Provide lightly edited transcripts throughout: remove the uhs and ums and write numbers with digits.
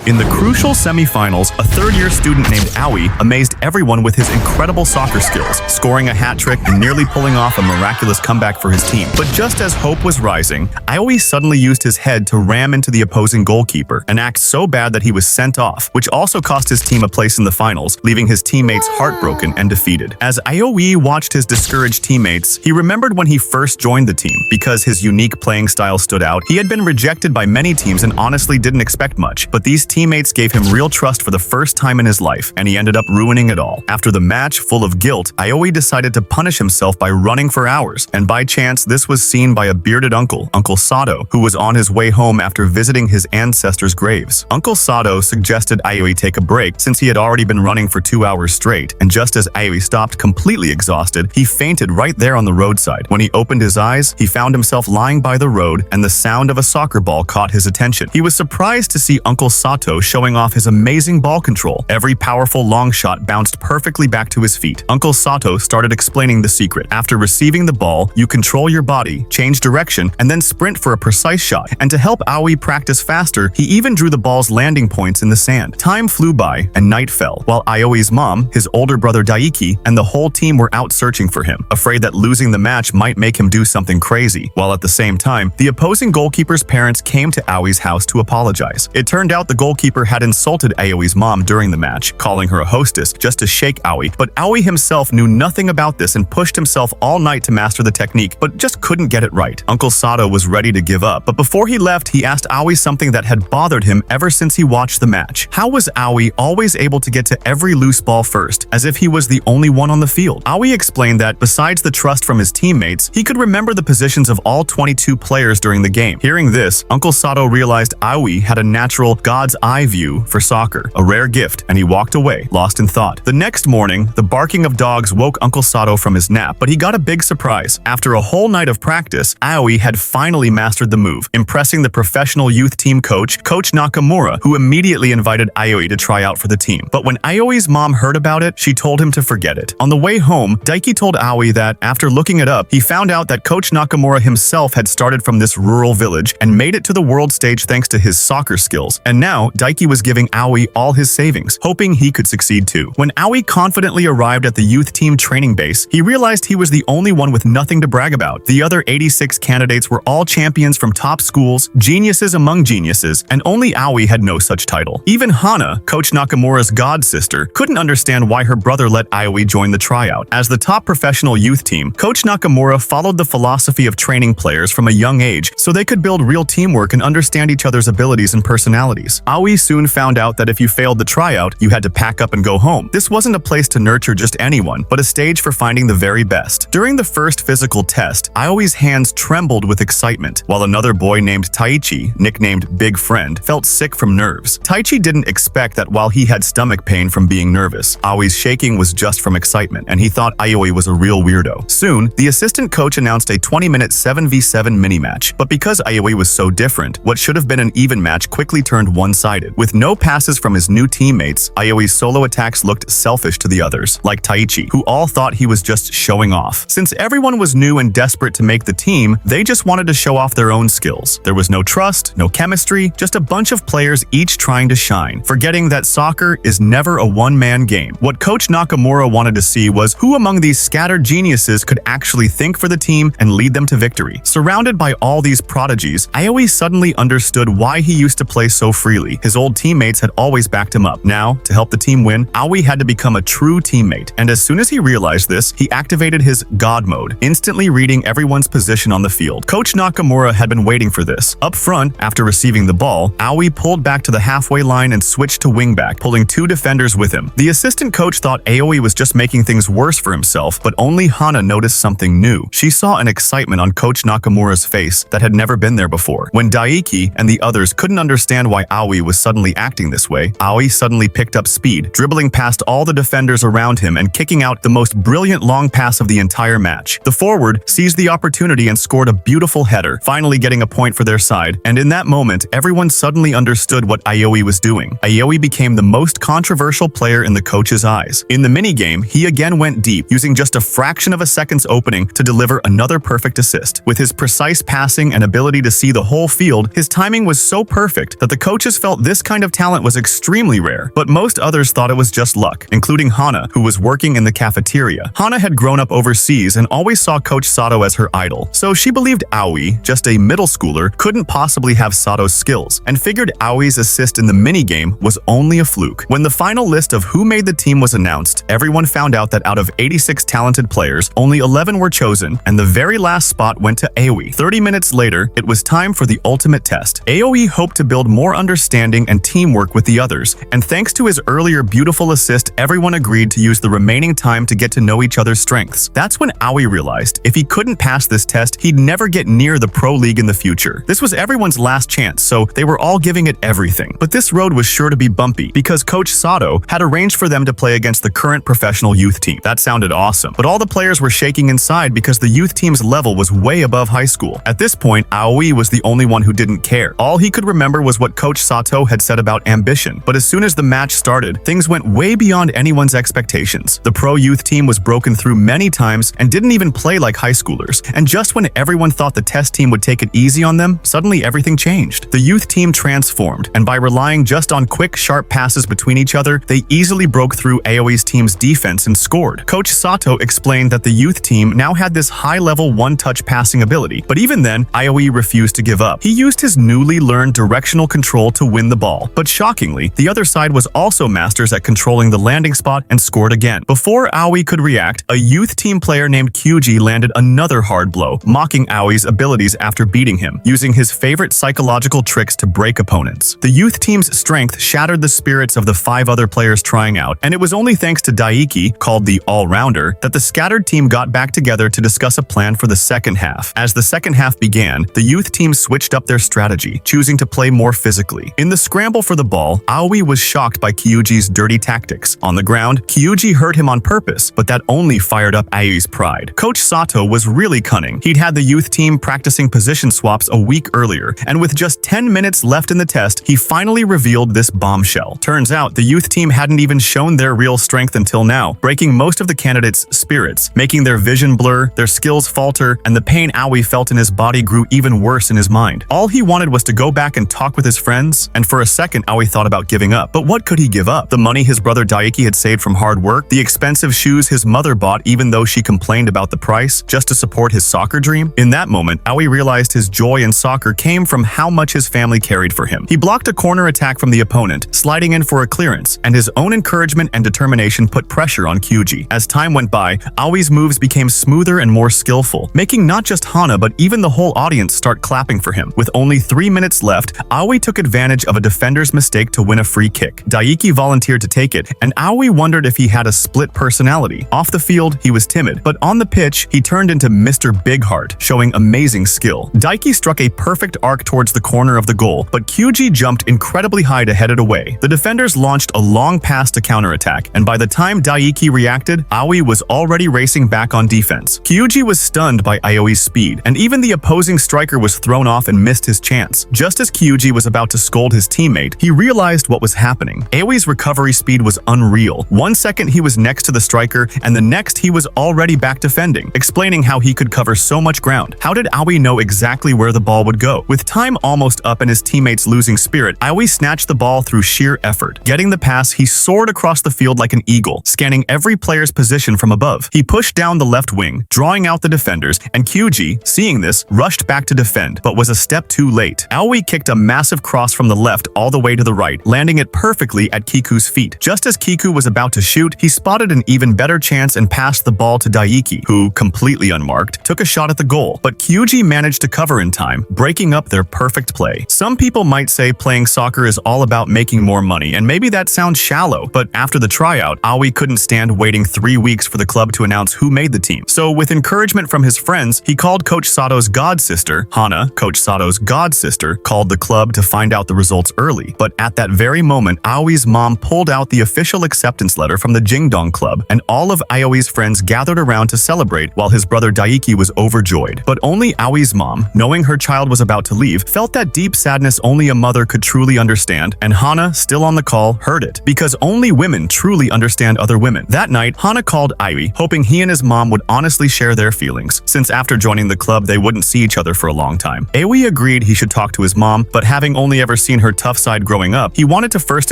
In the crucial semifinals, a third-year student named Aoi amazed everyone with his incredible soccer skills, scoring a hat trick and nearly pulling off a miraculous comeback for his team. But just as hope was rising, Aoi suddenly used his head to ram into the opposing goalkeeper, an act so bad that he was sent off, which also cost his team a place in the finals, leaving his teammates heartbroken and defeated. As Aoi watched his discouraged teammates, he remembered when he first joined the team. Because his unique playing style stood out, he had been rejected by many teams and honestly didn't expect much. But these teammates gave him real trust for the first time in his life, and he ended up ruining it all. After the match, full of guilt, Aoi decided to punish himself by running for hours, and by chance this was seen by a bearded uncle, Uncle Sato, who was on his way home after visiting his ancestors' graves. Uncle Sato suggested Aoi take a break since he had already been running for 2 hours straight, and just as Aoi stopped completely exhausted, he fainted right there on the roadside. When he opened his eyes, he found himself lying by the road, and the sound of a soccer ball caught his attention. He was surprised to see Uncle Sato showing off his amazing ball control. Every powerful long shot bounced perfectly back to his feet. Uncle Sato started explaining the secret. After receiving the ball, you control your body, change direction, and then sprint for a precise shot. And to help Aoi practice faster, he even drew the ball's landing points in the sand. Time flew by, and night fell, while Aoi's mom, his older brother Daiki, and the whole team were out searching for him, afraid that losing the match might make him do something crazy. While at the same time, the opposing goalkeeper's parents came to Aoi's house to apologize. It turned out the goalkeeper had insulted Aoi's mom during the match, calling her a hostess just to shake Aoi, but Aoi himself knew nothing about this and pushed himself all night to master the technique, but just couldn't get it right. Uncle Sato was ready to give up, but before he left, he asked Aoi something that had bothered him ever since he watched the match. How was Aoi always able to get to every loose ball first, as if he was the only one on the field? Aoi explained that, besides the trust from his teammates, he could remember the positions of all 22 players during the game. Hearing this, Uncle Sato realized Aoi had a natural God's eye view for soccer, a rare gift, and he walked away, lost in thought. The next morning, the barking of dogs woke Uncle Sato from his nap, but he got a big surprise. After a whole night of practice, Aoi had finally mastered the move, impressing the professional youth team coach, Coach Nakamura, who immediately invited Aoi to try out for the team. But when Aoi's mom heard about it, she told him to forget it. On the way home, Daiki told Aoi that, after looking it up, he found out that Coach Nakamura himself had started from this rural village and made it to the world stage thanks to his soccer skills. And now, Daiki was giving Aoi all his savings, hoping he could succeed too. When Aoi confidently arrived at the youth team training base, he realized he was the only one with nothing to brag about. The other 86 candidates were all champions from top schools, geniuses among geniuses, and only Aoi had no such title. Even Hana, Coach Nakamura's god sister, couldn't understand why her brother let Aoi join the tryout. As the top professional youth team, Coach Nakamura followed the philosophy of training players from a young age so they could build real teamwork and understand each other's abilities and personalities. Aoi soon found out that if you failed the tryout, you had to pack up and go home. This wasn't a place to nurture just anyone, but a stage for finding the very best. During the first physical test, Aoi's hands trembled with excitement, while another boy named Taichi, nicknamed Big Friend, felt sick from nerves. Taichi didn't expect that while he had stomach pain from being nervous, Aoi's shaking was just from excitement, and he thought Aoi was a real weirdo. Soon, the assistant coach announced a 20-minute 7v7 mini-match, but because Aoi was so different, what should have been an even match quickly turned one-sided. With no passes from his new teammates, Aoi's solo attacks looked selfish to the others, like Taichi, who all thought he was just showing off. Since everyone was new and desperate to make the team, they just wanted to show off their own skills. There was no trust, no chemistry, just a bunch of players each trying to shine, forgetting that soccer is never a one-man game. What Coach Nakamura wanted to see was who among these scattered geniuses could actually think for the team and lead them to victory. Surrounded by all these prodigies, Aoi suddenly understood why he used to play so freely. His old teammates had always backed him up. Now, to help the team win, Aoi had to become a true teammate. And as soon as he realized this, he activated his God mode, instantly reading everyone's position on the field. Coach Nakamura had been waiting for this. Up front, after receiving the ball, Aoi pulled back to the halfway line and switched to wingback, pulling 2 defenders with him. The assistant coach thought Aoi was just making things worse for himself, but only Hana noticed something new. She saw an excitement on Coach Nakamura's face that had never been there before. When Daiki and the others couldn't understand why Aoi was suddenly acting this way, Aoi suddenly picked up speed, dribbling past all the defenders around him and kicking out the most brilliant long pass of the entire match. The forward seized the opportunity and scored a beautiful header, finally getting a point for their side, and in that moment, everyone suddenly understood what Aoi was doing. Aoi became the most controversial player in the coach's eyes. In the minigame, he again went deep, using just a fraction of a second's opening to deliver another perfect assist. With his precise passing and ability to see the whole field, his timing was so perfect that the coaches felt felt this kind of talent was extremely rare, but most others thought it was just luck, including Hana, who was working in the cafeteria. Hana had grown up overseas and always saw Coach Sato as her idol, so she believed Aoi, just a middle schooler, couldn't possibly have Sato's skills, and figured Aoi's assist in the minigame was only a fluke. When the final list of who made the team was announced, everyone found out that out of 86 talented players, only 11 were chosen, and the very last spot went to Aoi. 30 minutes later, it was time for the ultimate test. Aoi hoped to build more understanding and teamwork with the others, and thanks to his earlier beautiful assist, everyone agreed to use the remaining time to get to know each other's strengths. That's when Aoi realized if he couldn't pass this test, he'd never get near the pro league in the future. This was everyone's last chance, so they were all giving it everything. But this road was sure to be bumpy, because Coach Sato had arranged for them to play against the current professional youth team. That sounded awesome, but all the players were shaking inside because the youth team's level was way above high school. At this point, Aoi was the only one who didn't care. All he could remember was what Coach Sato had said about ambition, but as soon as the match started, things went way beyond anyone's expectations. The pro youth team was broken through many times and didn't even play like high schoolers, and just when everyone thought the test team would take it easy on them, suddenly everything changed. The youth team transformed, and by relying just on quick, sharp passes between each other, they easily broke through Aoi's team's defense and scored. Coach Sato explained that the youth team now had this high-level one-touch passing ability, but even then, Aoi refused to give up. He used his newly learned directional control to win the ball, but shockingly, the other side was also masters at controlling the landing spot and scored again. Before Aoi could react, a youth team player named Kyuji landed another hard blow, mocking Aoi's abilities after beating him, using his favorite psychological tricks to break opponents. The youth team's strength shattered the spirits of the 5 other players trying out, and it was only thanks to Daiki, called the all-rounder, that the scattered team got back together to discuss a plan for the second half. As the second half began, the youth team switched up their strategy, choosing to play more physically. In the scramble for the ball, Aoi was shocked by Kyuji's dirty tactics. On the ground, Kyuji hurt him on purpose, but that only fired up Aoi's pride. Coach Sato was really cunning. He'd had the youth team practicing position swaps a week earlier, and with just 10 minutes left in the test, he finally revealed this bombshell. Turns out, the youth team hadn't even shown their real strength until now, breaking most of the candidates' spirits, making their vision blur, their skills falter, and the pain Aoi felt in his body grew even worse in his mind. All he wanted was to go back and talk with his friends, and for a second Aoi thought about giving up. But what could he give up? The money his brother Daiki had saved from hard work? The expensive shoes his mother bought even though she complained about the price, just to support his soccer dream? In that moment, Aoi realized his joy in soccer came from how much his family cared for him. He blocked a corner attack from the opponent, sliding in for a clearance, and his own encouragement and determination put pressure on Kyuji. As time went by, Aoi's moves became smoother and more skillful, making not just Hana but even the whole audience start clapping for him. With only 3 minutes left, Aoi took advantage of a defender's mistake to win a free kick. Daiki volunteered to take it, and Aoi wondered if he had a split personality. Off the field, he was timid, but on the pitch, he turned into Mr. Big Heart, showing amazing skill. Daiki struck a perfect arc towards the corner of the goal, but Kyuji jumped incredibly high to head it away. The defenders launched a long pass to counterattack, and by the time Daiki reacted, Aoi was already racing back on defense. Kyuji was stunned by Aoi's speed, and even the opposing striker was thrown off and missed his chance. Just as Kyuji was about to scold his teammate, he realized what was happening. Aoi's recovery speed was unreal. 1 second he was next to the striker, and the next he was already back defending, explaining how he could cover so much ground. How did Aoi know exactly where the ball would go? With time almost up and his teammates losing spirit, Aoi snatched the ball through sheer effort. Getting the pass, he soared across the field like an eagle, scanning every player's position from above. He pushed down the left wing, drawing out the defenders, and Kyuji, seeing this, rushed back to defend, but was a step too late. Aoi kicked a massive cross from the left all the way to the right, landing it perfectly at Kiku's feet. Just as Kiku was about to shoot, he spotted an even better chance and passed the ball to Daiki, who, completely unmarked, took a shot at the goal, but Kyuji managed to cover in time, breaking up their perfect play. Some people might say playing soccer is all about making more money, and maybe that sounds shallow, but after the tryout, Aoi couldn't stand waiting 3 weeks for the club to announce who made the team. So with encouragement from his friends, he called Coach Sato's god sister, Hana, Coach Sato's god sister, called the club to find out the results early. But at that very moment, Aoi's mom pulled out the official acceptance letter from the Jingdong club, and all of Aoi's friends gathered around to celebrate while his brother Daiki was overjoyed. But only Aoi's mom, knowing her child was about to leave, felt that deep sadness only a mother could truly understand, and Hana, still on the call, heard it, because only women truly understand other women. That night, Hana called Aoi, hoping he and his mom would honestly share their feelings, since after joining the club they wouldn't see each other for a long time. Aoi agreed he should talk to his mom, but having only ever seen her tough side growing up, he wanted to first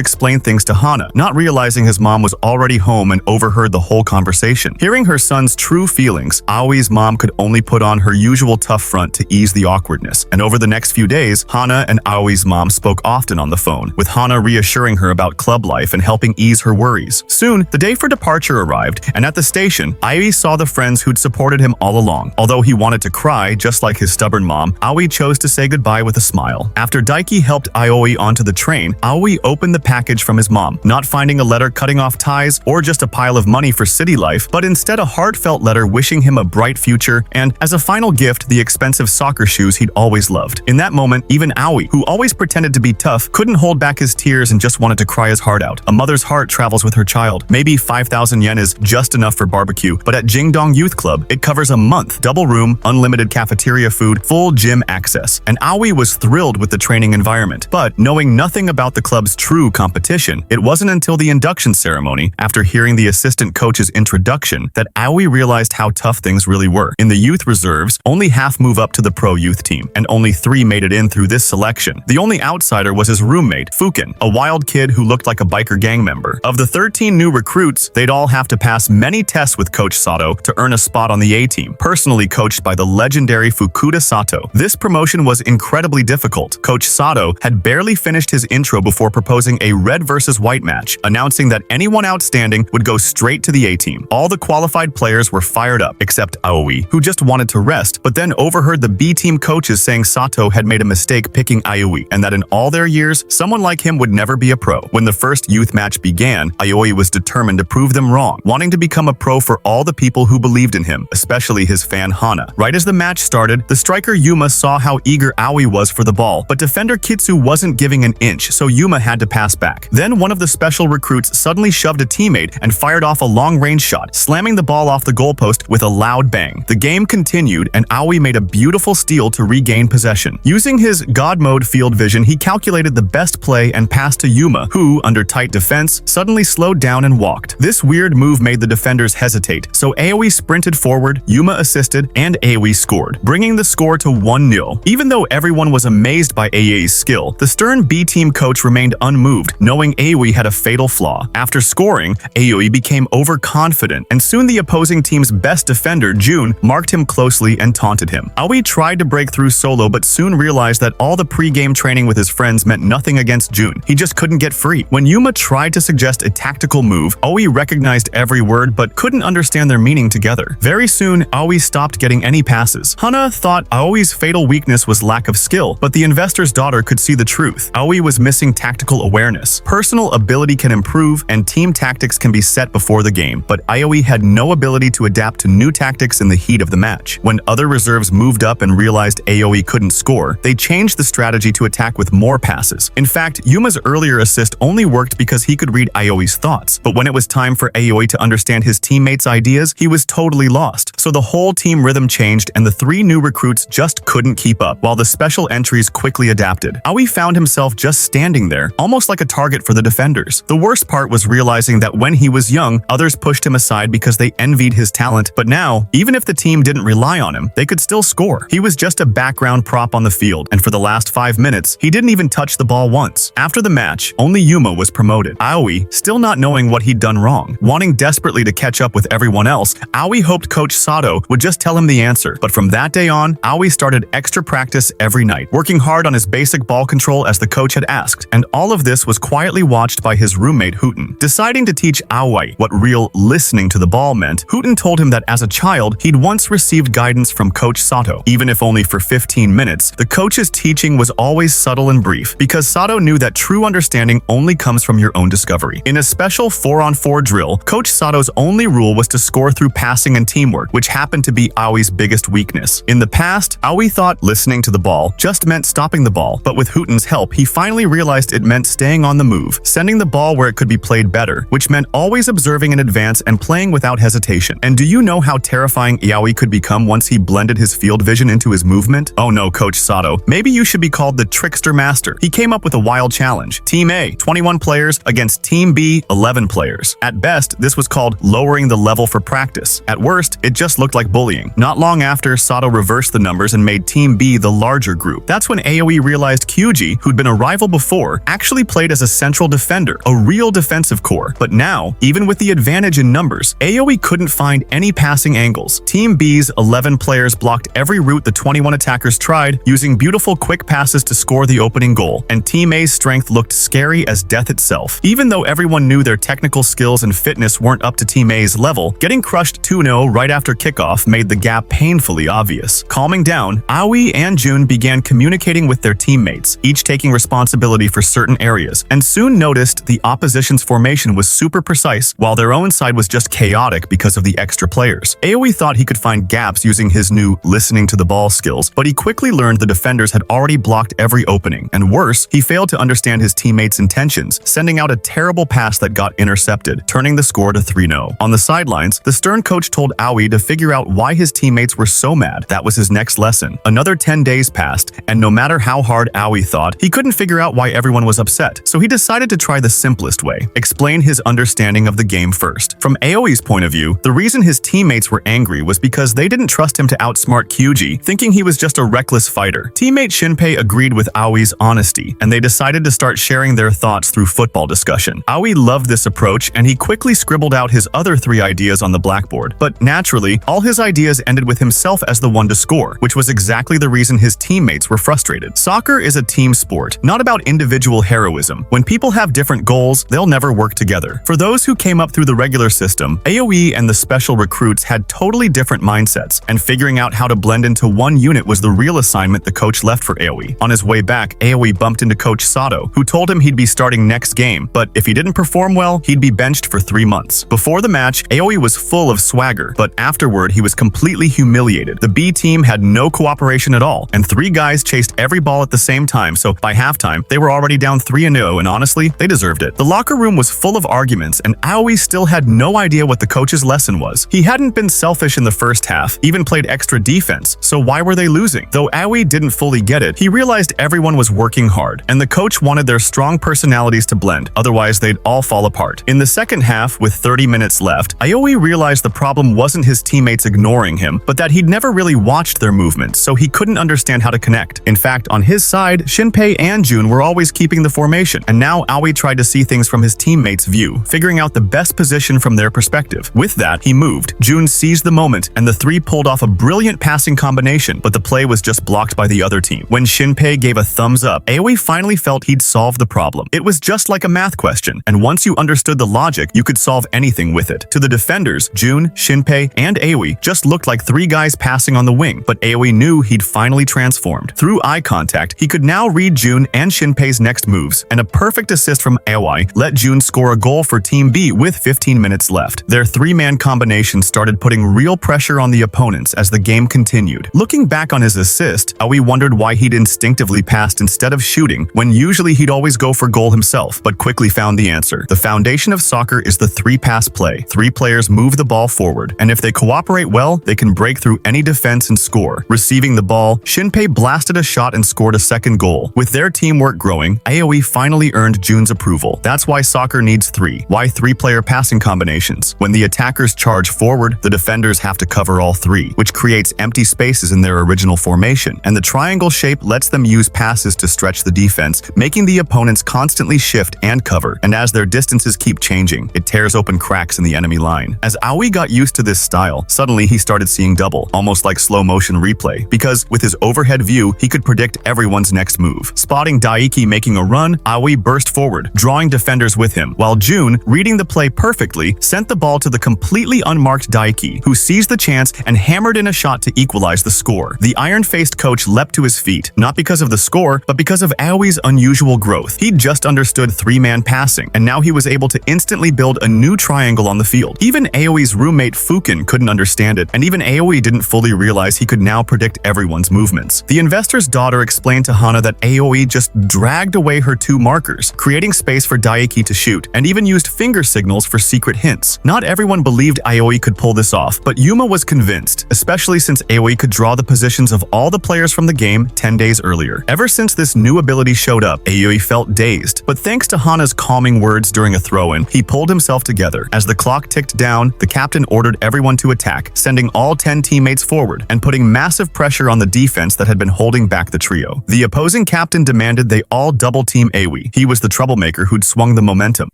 explain things to Hana, not realizing his mom was already home and overheard the whole conversation. Hearing her son's true feelings, Aoi's mom could only put on her usual tough front to ease the awkwardness. And over the next few days, Hana and Aoi's mom spoke often on the phone, with Hana reassuring her about club life and helping ease her worries. Soon, the day for departure arrived, and at the station, Aoi saw the friends who'd supported him all along. Although he wanted to cry, just like his stubborn mom, Aoi chose to say goodbye with a smile. After Daiki helped Aoi onto the train, Aoi opened the package from his mom, not finding a letter cutting off ties or just a pile of money for city life, but instead a heartfelt letter wishing him a bright future and, as a final gift, the expensive soccer shoes he'd always loved. In that moment, even Aoi, who always pretended to be tough, couldn't hold back his tears and just wanted to cry his heart out. A mother's heart travels with her child. Maybe 5,000 yen is just enough for barbecue, but at Jingdong Youth Club, it covers a month, double room, unlimited cafeteria food, full gym access, and Aoi was thrilled with the training environment. But knowing nothing about the club's true competition, it wasn't until the induction ceremony, after hearing the assistant coach's introduction, that Aoi realized how tough things really were. In the youth reserves, only half move up to the pro youth team, and only 3 made it in through this selection. The only outsider was his roommate, Fukin, a wild kid who looked like a biker gang member. Of the 13 new recruits, they'd all have to pass many tests with Coach Sato to earn a spot on the A-team, personally coached by the legendary Fukuda Sato. This promotion was incredibly difficult. Coach Sato had barely finished his intro before proposing a red versus white match, announcing that anyone outstanding would go straight to the A-team. All the qualified players were fired up, except Aoi, who just wanted to rest, but then overheard the B-team coaches saying Sato had made a mistake picking Aoi, and that in all their years, someone like him would never be a pro. When the first youth match began, Aoi was determined to prove them wrong, wanting to become a pro for all the people who believed in him, especially his fan Hana. Right as the match started, the striker Yuma saw how eager Aoi was for the ball, but defender Kitsu wasn't giving an inch, so Yuma had to pass back. Then one of the special recruits suddenly shoved a teammate and fired off a long-range shot, slamming the ball off the goalpost with a loud bang. The game continued, and Aoi made a beautiful steal to regain possession. Using his God mode field vision, he calculated the best play and passed to Yuma, who, under tight defense, suddenly slowed down and walked. This weird move made the defenders hesitate, so Aoi sprinted forward, Yuma assisted, and Aoi scored, bringing the score to 1-0. Even though everyone was amazed by Aoi's skill, the stern B-team coach remained unmoved, knowing Aoi had a fatal flaw. After scoring, Aoi became overconfident, and soon the opposing team's best defender, Jun, marked him closely and taunted him. Aoi tried to break through solo but soon realized that all the pre-game training with his friends meant nothing against Jun. He just couldn't get free. When Yuma tried to suggest a tactical move, Aoi recognized every word but couldn't understand their meaning together. Very soon, Aoi stopped getting any passes. Hana thought Aoi's fatal weakness was lack of skill, but the investor's daughter could see the truth. Aoi was missing tactical awareness. Personal ability can improve, and team tactics can be set before the game, but Aoi had no ability to adapt to new tactics in the heat of the match. When other reserves moved up and realized Aoi couldn't score, they changed the strategy to attack with more passes. In fact, Yuma's earlier assist only worked because he could read Aoi's thoughts, but when it was time for Aoi to understand his teammates' ideas, he was totally lost. So the whole team rhythm changed, and the 3 new recruits just couldn't keep up, while the special entries quickly adapted. Aoi found himself just standing there, almost like a target for the defenders. The worst part was realizing that when he was young, others pushed him aside because they envied his talent, but now, even if the team didn't rely on him, they could still score. He was just a background prop on the field, and for the last 5 minutes, he didn't even touch the ball once. After the match, only Yuma was promoted. Aoi, still not knowing what he'd done wrong, wanting desperately to catch up with everyone else, Aoi hoped Coach Sato would just tell him the answer. But from that day on, Aoi started extra practice every night, working hard on his basic ball control as the coach had asked, and all of this was quietly watched by his roommate Hooten. Deciding to teach Aoi what real listening to the ball meant, Hooten told him that as a child, he'd once received guidance from Coach Sato. Even if only for 15 minutes, the coach's teaching was always subtle and brief, because Sato knew that true understanding only comes from your own discovery. In a special 4-on-4 drill, Coach Sato's only rule was to score through passing and teamwork, which happened to be Aoi's biggest weakness. In the past, Aoi thought listening to the ball just meant stopping the ball, but with Hooten's help, he finally realized it meant staying on the move, sending the ball where it could be played better, which meant always observing in advance and playing without hesitation. And do you know how terrifying Aoi could become once he blended his field vision into his movement? Oh no, Coach Sato, maybe you should be called the Trickster Master. He came up with a wild challenge. Team A, 21 players against Team B, 11 players. At best, this was called lowering the level for practice. At worst, it just looked like bullying. Not long after, Sato reversed the numbers and made Team B the larger group. That's when Aoi realized Kyuji, Aoi, who'd been a rival before, actually played as a central defender, a real defensive core. But now, even with the advantage in numbers, Aoi couldn't find any passing angles. Team B's 11 players blocked every route the 21 attackers tried, using beautiful quick passes to score the opening goal, and Team A's strength looked scary as death itself. Even though everyone knew their technical skills and fitness weren't up to Team A's level, getting crushed 2-0 right after kickoff made the gap painfully obvious. Calming down, Aoi and Jun began communicating with their teammates, each taking responsibility for certain areas, and soon noticed the opposition's formation was super precise, while their own side was just chaotic because of the extra players. Aoi thought he could find gaps using his new listening to the ball skills, but he quickly learned the defenders had already blocked every opening, and worse, he failed to understand his teammates' intentions, sending out a terrible pass that got intercepted, turning the score to 3-0. On the sidelines, the stern coach told Aoi to figure out why his teammates were so mad. That was his next lesson. Another 10 days passed, and no matter how hard Aoi thought, he couldn't figure out why everyone was upset, so he decided to try the simplest way: explain his understanding of the game first. From Aoi's point of view, the reason his teammates were angry was because they didn't trust him to outsmart Kyuji, thinking he was just a reckless fighter. Teammate Shinpei agreed with Aoi's honesty, and they decided to start sharing their thoughts through football discussion. Aoi loved this approach, and he quickly scribbled out his other 3 ideas on the blackboard. But naturally, all his ideas ended with himself as the one to score, which was exactly the reason his teammates were frustrated. Soccer is a team sport, not about individual heroism. When people have different goals, they'll never work together. For those who came up through the regular system, Aoi and the special recruits had totally different mindsets, and figuring out how to blend into one unit was the real assignment the coach left for Aoi. On his way back, Aoi bumped into Coach Sato, who told him he'd be starting next game, but if he didn't perform well, he'd be benched for 3 months. Before the match, Aoi was full of swagger, but afterward he was completely humiliated. The B team had no cooperation at all, and 3 guys chased every ball at the same time, so by halftime, they were already down 3-0, and honestly, they deserved it. The locker room was full of arguments, and Aoi still had no idea what the coach's lesson was. He hadn't been selfish in the first half, even played extra defense, so why were they losing? Though Aoi didn't fully get it, he realized everyone was working hard, and the coach wanted their strong personalities to blend, otherwise they'd all fall apart. In the second half, with 30 minutes left, Aoi realized the problem wasn't his teammates ignoring him, but that he'd never really watched their movements, so he couldn't understand how to connect. In fact, on his side, Shinpei and Jun were always keeping the formation, and now Aoi tried to see things from his teammates' view, figuring out the best position from their perspective. With that, he moved. Jun seized the moment, and the 3 pulled off a brilliant passing combination, but the play was just blocked by the other team. When Shinpei gave a thumbs up, Aoi finally felt he'd solved the problem. It was just like a math question, and once you understood the logic, you could solve anything with it. To the defenders, Jun, Shinpei, and Aoi just looked like 3 guys passing on the wing, but Aoi knew he'd finally transformed. Through eye contact, he could now read Jun and Shinpei's next moves, and a perfect assist from Aoi let Jun score a goal for Team B with 15 minutes left. Their 3-man combination started putting real pressure on the opponents as the game continued. Looking back on his assist, Aoi wondered why he'd instinctively passed instead of shooting, when usually he'd always go for goal himself, but quickly found the answer. The foundation of soccer is the 3-pass play. 3 players move the ball forward, and if they cooperate well, they can break through any defense and score. Receiving the ball, Shinpei blasted a shot and scored a second goal. With their teamwork growing, Aoi finally earned Jun's approval. That's why soccer needs 3. Why 3-player passing combinations? When the attackers charge forward, the defenders have to cover all 3, which creates empty spaces in their original formation, and the triangle shape lets them use passes to stretch the defense, making the opponents constantly shift and cover, and as their distances keep changing, it tears open cracks in the enemy line. As Aoi got used to this style, suddenly he started seeing double, almost like slow-motion replay, because with his overhead view, he could predict everyone's next move. Spotting Daiki making a run, Aoi burst forward, drawing defenders with him, while Jun, reading the play perfectly, sent the ball to the completely unmarked Daiki, who seized the chance and hammered in a shot to equalize the score. The iron-faced coach leapt to his feet, not because of the score, but because of Aoi's unusual growth. He'd just understood 3-man passing, and now he was able to instantly build a new triangle on the field. Even Aoi's roommate Fukin couldn't understand it, and even Aoi didn't fully realize he could now predict everyone's movements. The investor's daughter explained to Hana that Aoi just dragged away her 2 markers, creating space for Daiki to shoot, and even used finger signals for secret hints. Not everyone believed Aoi could pull this off, but Yuma was convinced, especially since Aoi could draw the positions of all the players from the game 10 days earlier. Ever since this new ability showed up, Aoi felt dazed, but thanks to Hana's calming words during a throw-in, he pulled himself together. As the clock ticked down, the captain ordered everyone to attack, sending all 10 teammates forward and putting massive pressure on the defense that had been holding back the trio. The opposing captain captain demanded they all double-team Aoi. He was the troublemaker who'd swung the momentum.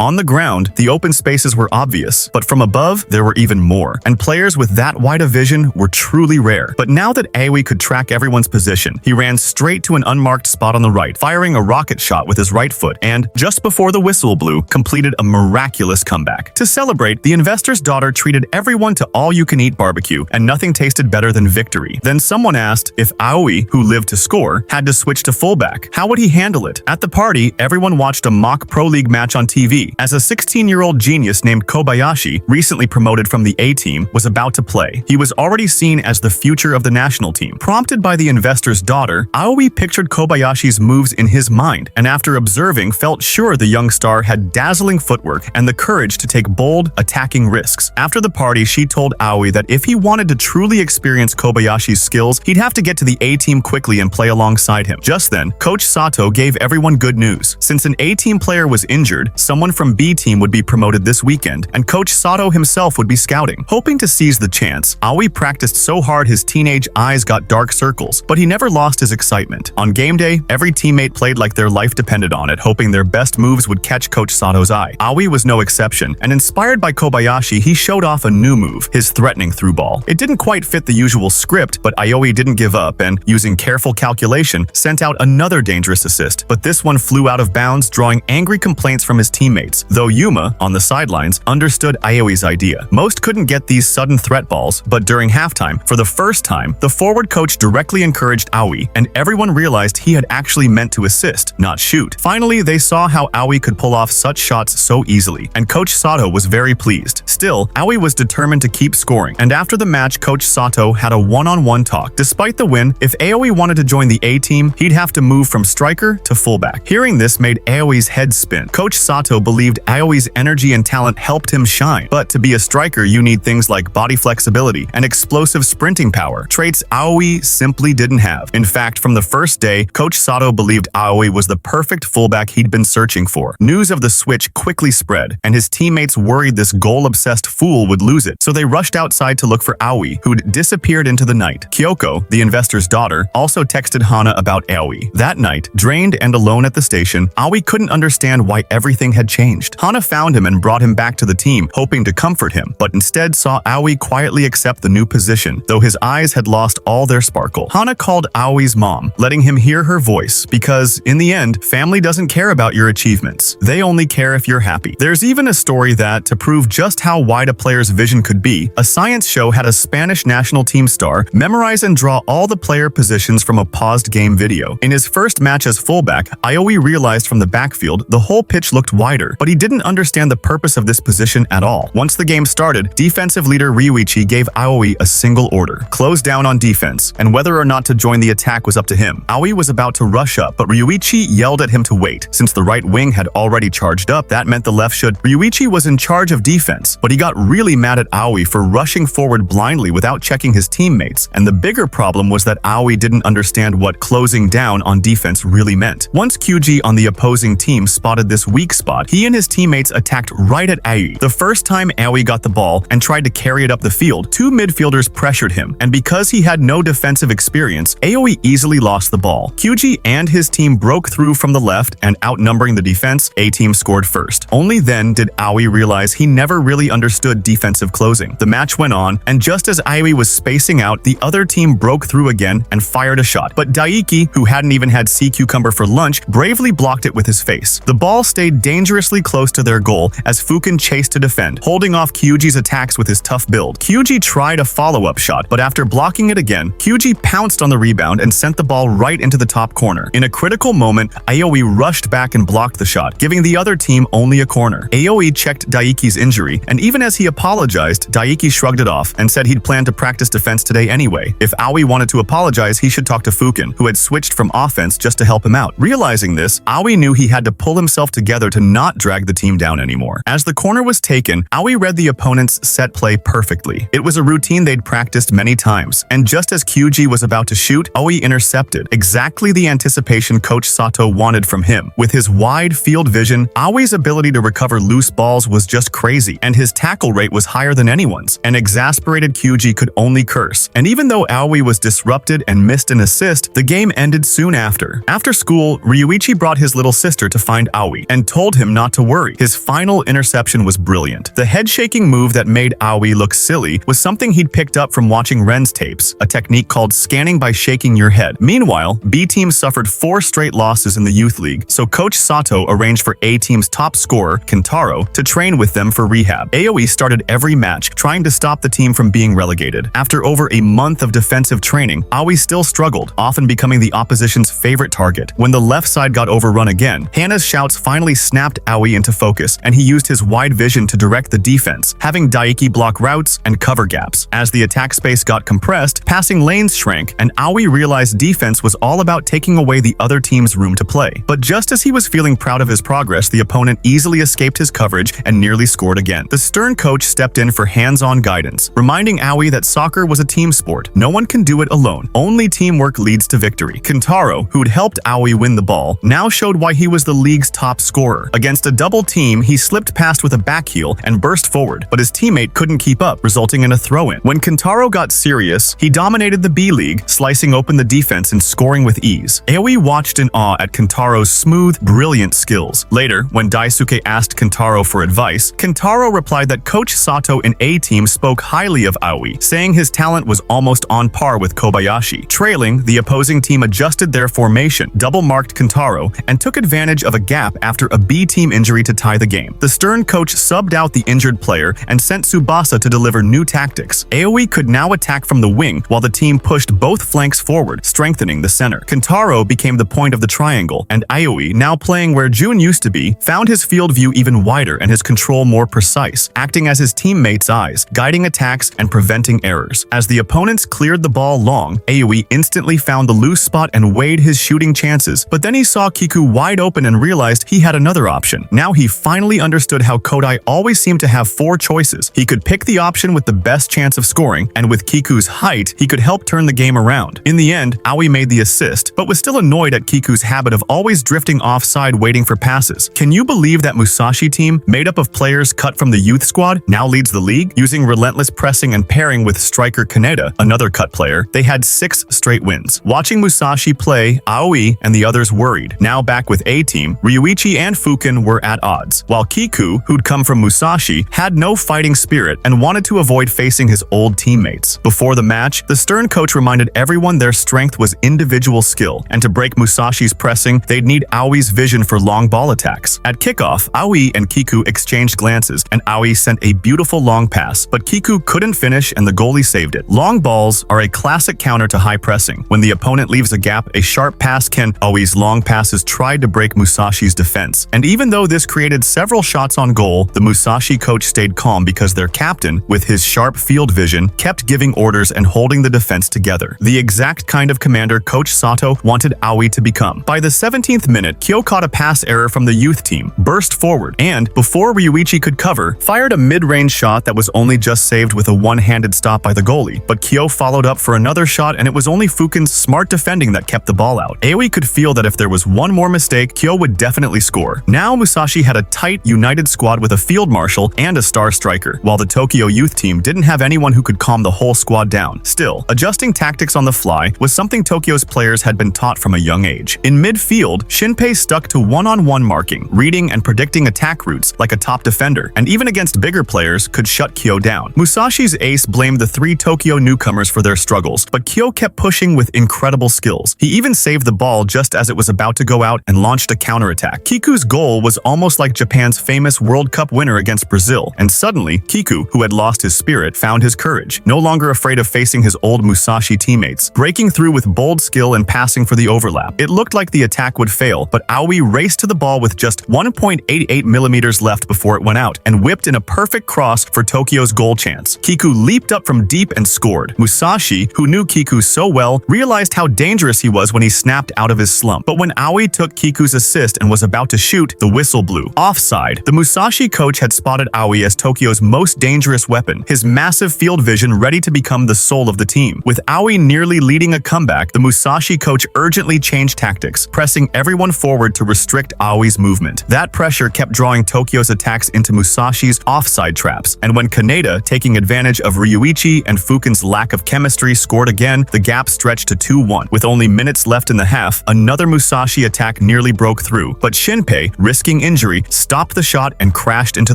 On the ground, the open spaces were obvious, but from above, there were even more. And players with that wide a vision were truly rare. But now that Aoi could track everyone's position, he ran straight to an unmarked spot on the right, firing a rocket shot with his right foot, and, just before the whistle blew, completed a miraculous comeback. To celebrate, the investor's daughter treated everyone to all-you-can-eat barbecue, and nothing tasted better than victory. Then someone asked if Aoi, who lived to score, had to switch to fullback. How would he handle it? At the party, everyone watched a mock Pro League match on TV, as a 16-year-old genius named Kobayashi, recently promoted from the A-team, was about to play. He was already seen as the future of the national team. Prompted by the investor's daughter, Aoi pictured Kobayashi's moves in his mind, and after observing, felt sure the young star had dazzling footwork and the courage to take bold, attacking risks. After the party, she told Aoi that if he wanted to truly experience Kobayashi's skills, he'd have to get to the A-team quickly and play alongside him. Just then, Coach Sato gave everyone good news. Since an A-team player was injured, someone from B-team would be promoted this weekend, and Coach Sato himself would be scouting. Hoping to seize the chance, Aoi practiced so hard his teenage eyes got dark circles, but he never lost his excitement. On game day, every teammate played like their life depended on it, hoping their best moves would catch Coach Sato's eye. Aoi was no exception, and inspired by Kobayashi, he showed off a new move, his threatening through ball. It didn't quite fit the usual script, but Aoi didn't give up and, using careful calculation, sent out another dangerous assist. But this one flew out of bounds, drawing angry complaints from his teammates, though Yuma, on the sidelines, understood Aoi's idea. Most couldn't get these sudden threat balls, but during halftime, for the first time, the forward coach directly encouraged Aoi, and everyone realized he had actually meant to assist, not shoot. Finally, they saw how Aoi could pull off such shots so easily, and Coach Sato was very pleased. Still, Aoi was determined to keep scoring, and after the match, Coach Sato had a one-on-one talk. Despite the win, if Aoi wanted to join the A-team, he'd have to move from striker to fullback. Hearing this made Aoi's head spin. Coach Sato believed Aoi's energy and talent helped him shine, but to be a striker, you need things like body flexibility and explosive sprinting power, traits Aoi simply didn't have. In fact, from the first day, Coach Sato believed Aoi was the perfect fullback he'd been searching for. News of the switch quickly spread, and his teammates worried this goal-obsessed fool would lose it, so they rushed outside to look for Aoi, who'd disappeared into the night. Kyoko, the investor's daughter, also texted Hana about Aoi. That night, drained and alone at the station, Aoi couldn't understand why everything had changed. Hana found him and brought him back to the team, hoping to comfort him, but instead saw Aoi quietly accept the new position, though his eyes had lost all their sparkle. Hana called Aoi's mom, letting him hear her voice, because, in the end, family doesn't care about your achievements. They only care if you're happy. There's even a story that, to prove just how wide a player's vision could be, a science show had a Spanish national team star memorize and draw all the player positions from a paused game video. In his first match as fullback, Aoi realized from the backfield the whole pitch looked wider, but he didn't understand the purpose of this position at all. Once the game started, defensive leader Ryuichi gave Aoi a single order: close down on defense, and whether or not to join the attack was up to him. Aoi was about to rush up, but Ryuichi yelled at him to wait. Since the right wing had already charged up, that meant the left should. Ryuichi was in charge of defense, but he got really mad at Aoi for rushing forward blindly without checking his teammates, and the bigger problem was that Aoi didn't understand what closing down on defense really meant. Once Kyuji on the opposing team spotted this weak spot, he and his teammates attacked right at Aoi. The first time Aoi got the ball and tried to carry it up the field, two midfielders pressured him, and because he had no defensive experience, Aoi easily lost the ball. Kyuji and his team broke through from the left, and outnumbering the defense, A-team scored first. Only then did Aoi realize he never really understood defensive closing. The match went on, and just as Aoi was spacing out, the other team broke through again and fired a shot. But Daiki, who hadn't even had sea cucumber for lunch, bravely blocked it with his face. The ball stayed dangerously close to their goal as Fukin chased to defend, holding off Kyuji's attacks with his tough build. Kyuji tried a follow-up shot, but after blocking it again, Kyuji pounced on the rebound and sent the ball right into the top corner. In a critical moment, Aoi rushed back and blocked the shot, giving the other team only a corner. Aoi checked Daiki's injury, and even as he apologized, Daiki shrugged it off and said he'd planned to practice defense today anyway. If Aoi wanted to apologize, he should talk to Fukin, who had switched from offense just to help him out. Realizing this, Aoi knew he had to pull himself together to not drag the team down anymore. As the corner was taken, Aoi read the opponent's set play perfectly. It was a routine they'd practiced many times, and just as Kyuji was about to shoot, Aoi intercepted, exactly the anticipation Coach Sato wanted from him. With his wide field vision, Aoi's ability to recover loose balls was just crazy, and his tackle rate was higher than anyone's. An exasperated Kyuji could only curse, and even though Aoi was disrupted and missed an assist, the game ended soon after. after. After school, Ryuichi brought his little sister to find Aoi and told him not to worry. His final interception was brilliant. The head-shaking move that made Aoi look silly was something he'd picked up from watching Ren's tapes, a technique called scanning by shaking your head. Meanwhile, B team suffered 4 straight losses in the youth league, so Coach Sato arranged for A team's top scorer, Kentaro, to train with them for rehab. Aoi started every match, trying to stop the team from being relegated. After over a month of defensive training, Aoi still struggled, often becoming the opposition's favorite target. When the left side got overrun again, Hana's shouts finally snapped Aoi into focus, and he used his wide vision to direct the defense, having Daiki block routes and cover gaps. As the attack space got compressed, passing lanes shrank, and Aoi realized defense was all about taking away the other team's room to play. But just as he was feeling proud of his progress, the opponent easily escaped his coverage and nearly scored again. The stern coach stepped in for hands-on guidance, reminding Aoi that soccer was a team sport. No one can do it alone. Only teamwork leads to victory. Kentaro, who'd helped Aoi win the ball, now showed why he was the league's top scorer. Against a double team, he slipped past with a back heel and burst forward, but his teammate couldn't keep up, resulting in a throw-in. When Kentaro got serious, he dominated the B League, slicing open the defense and scoring with ease. Aoi watched in awe at Kentaro's smooth, brilliant skills. Later, when Daisuke asked Kentaro for advice, Kentaro replied that Coach Sato in A team spoke highly of Aoi, saying his talent was almost on par with Kobayashi. Trailing, the opposing team adjusted their formation, double-marked Kentaro, and took advantage of a gap after a B team injury to tie the game. The stern coach subbed out the injured player and sent Tsubasa to deliver new tactics. Aoi could now attack from the wing while the team pushed both flanks forward, strengthening the center. Kentaro became the point of the triangle, and Aoi, now playing where Jun used to be, found his field view even wider and his control more precise, acting as his teammates' eyes, guiding attacks and preventing errors. As the opponents cleared the ball long, Aoi instantly found the loose spot and weighed his shooting chances, but then he saw Kiku wide open and realized he had another option. Now he finally understood how Kodai always seemed to have 4 choices. He could pick the option with the best chance of scoring, and with Kiku's height, he could help turn the game around. In the end, Aoi made the assist, but was still annoyed at Kiku's habit of always drifting offside waiting for passes. Can you believe that Musashi team, made up of players cut from the youth squad, now leads the league? Using relentless pressing and pairing with striker Kaneda, another cut player, they had 6 straight wins. Watching Musashi play, Aoi and the others worried. Now back with A team, Ryuichi and Fukin were at odds, while Kiku, who'd come from Musashi, had no fighting spirit and wanted to avoid facing his old teammates. Before the match, the stern coach reminded everyone their strength was individual skill, and to break Musashi's pressing, they'd need Aoi's vision for long ball attacks. At kickoff, Aoi and Kiku exchanged glances, and Aoi sent a beautiful long pass, but Kiku couldn't finish and the goalie saved it. Long balls are a classic counter to high pressing. When the opponent leaves a gap, a sharp pass can. Aoi's long passes tried to break Musashi's defense, and even though this created several shots on goal, the Musashi coach stayed calm because their captain, with his sharp field vision, kept giving orders and holding the defense together. The exact kind of commander Coach Sato wanted Aoi to become. By the 17th minute, Kyo caught a pass error from the youth team, burst forward, and, before Ryuichi could cover, fired a mid-range shot that was only just saved with a one-handed stop by the goalie. But Kyo followed up for another shot, and it was only Fukin's smart defending that kept the ball out. Aoi could feel that if there was one more mistake, Kyo would definitely score. Now Musashi had a tight, united squad with a field marshal and a star striker, while the Tokyo youth team didn't have anyone who could calm the whole squad down. Still, adjusting tactics on the fly was something Tokyo's players had been taught from a young age. In midfield, Shinpei stuck to one-on-one marking, reading and predicting attack routes like a top defender, and even against bigger players could shut Kyo down. Musashi's ace blamed the 3 Tokyo newcomers for their struggles, but Kyo kept pushing with incredible skills. He even saved the ball just as it was about to go out and launched a counterattack. Kiku's goal was almost like Japan's famous World Cup winner against Brazil, and suddenly, Kiku, who had lost his spirit, found his courage, no longer afraid of facing his old Musashi teammates, breaking through with bold skill and passing for the overlap. It looked like the attack would fail, but Aoi raced to the ball with just 1.88 millimeters left before it went out, and whipped in a perfect cross for Tokyo's goal chance. Kiku leaped up from deep and scored. Musashi, who knew Kiku so well, realized how dangerous he was when he snapped out of his slump. But when Aoi took Kiku's assist and was about to shoot, the whistle blew. Offside. The Musashi coach had spotted Aoi as Tokyo's most dangerous weapon, his massive field vision ready to become the soul of the team. With Aoi nearly leading a comeback, the Musashi coach urgently changed tactics, pressing everyone forward to restrict Aoi's movement. That pressure kept drawing Tokyo's attacks into Musashi's offside traps, and when Kaneda, taking advantage of Ryuichi and Fukin's lack of chemistry, scored again, the gap stretched to 2-1. With only minutes left left in the half, another Musashi attack nearly broke through, but Shinpei, risking injury, stopped the shot and crashed into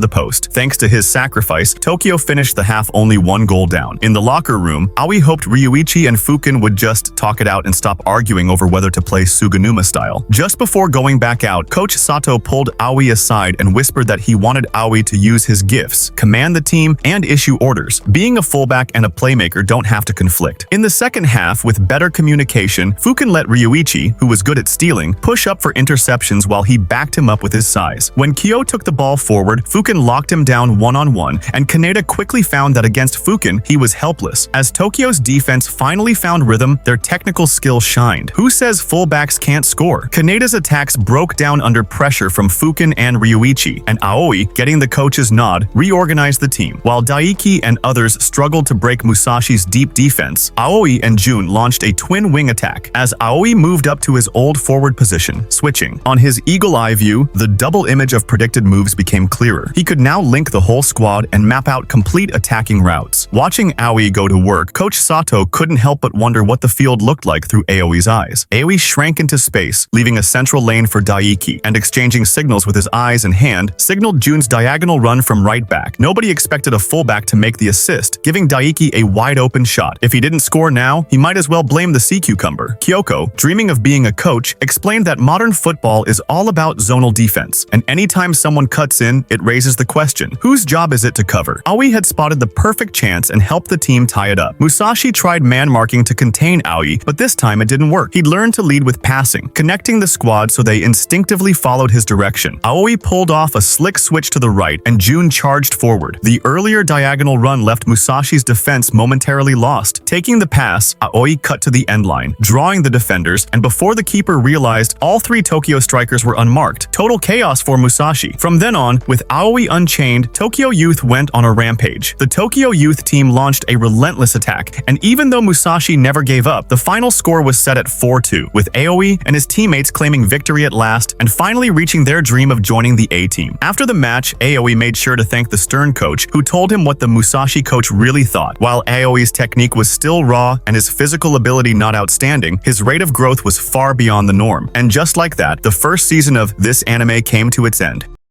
the post. Thanks to his sacrifice, Tokyo finished the half only 1 goal down. In the locker room, Aoi hoped Ryuichi and Fukin would just talk it out and stop arguing over whether to play Suganuma style. Just before going back out, Coach Sato pulled Aoi aside and whispered that he wanted Aoi to use his gifts, command the team, and issue orders. Being a fullback and a playmaker don't have to conflict. In the second half, with better communication, Fukin let Ryuichi, who was good at stealing, push up for interceptions while he backed him up with his size. When Kyo took the ball forward, Fukin locked him down one-on-one, and Kaneda quickly found that against Fukin, he was helpless. As Tokyo's defense finally found rhythm, their technical skill shined. Who says fullbacks can't score? Kaneda's attacks broke down under pressure from Fukin and Ryuichi, and Aoi, getting the coach's nod, reorganized the team. While Daiki and others struggled to break Musashi's deep defense, Aoi and Jun launched a twin wing attack as Aoi moved up to his old forward position, switching. On his eagle-eye view, the double image of predicted moves became clearer. He could now link the whole squad and map out complete attacking routes. Watching Aoi go to work, Coach Sato couldn't help but wonder what the field looked like through Aoi's eyes. Aoi shrank into space, leaving a central lane for Daiki, and exchanging signals with his eyes and hand, signaled Jun's diagonal run from right back. Nobody expected a fullback to make the assist, giving Daiki a wide-open shot. If he didn't score now, he might as well blame the sea cucumber. Kyoko, dreaming of being a coach, explained that modern football is all about zonal defense, and anytime someone cuts in, it raises the question, whose job is it to cover? Aoi had spotted the perfect chance and helped the team tie it up. Musashi tried man-marking to contain Aoi, but this time it didn't work. He'd learned to lead with passing, connecting the squad so they instinctively followed his direction. Aoi pulled off a slick switch to the right, and Jun charged forward. The earlier diagonal run left Musashi's defense momentarily lost. Taking the pass, Aoi cut to the end line, drawing the defenders, and before the keeper realized, all 3 Tokyo strikers were unmarked. Total chaos for Musashi. From then on, with Aoi unchained, Tokyo Youth went on a rampage. The Tokyo Youth team launched a relentless attack, and even though Musashi never gave up, the final score was set at 4-2, with Aoi and his teammates claiming victory at last and finally reaching their dream of joining the A-team. After the match, Aoi made sure to thank the stern coach, who told him what the Musashi coach really thought. While Aoi's technique was still raw and his physical ability not outstanding, his rate of growth was far beyond the norm. And just like that, the first season of This Anime came to its end.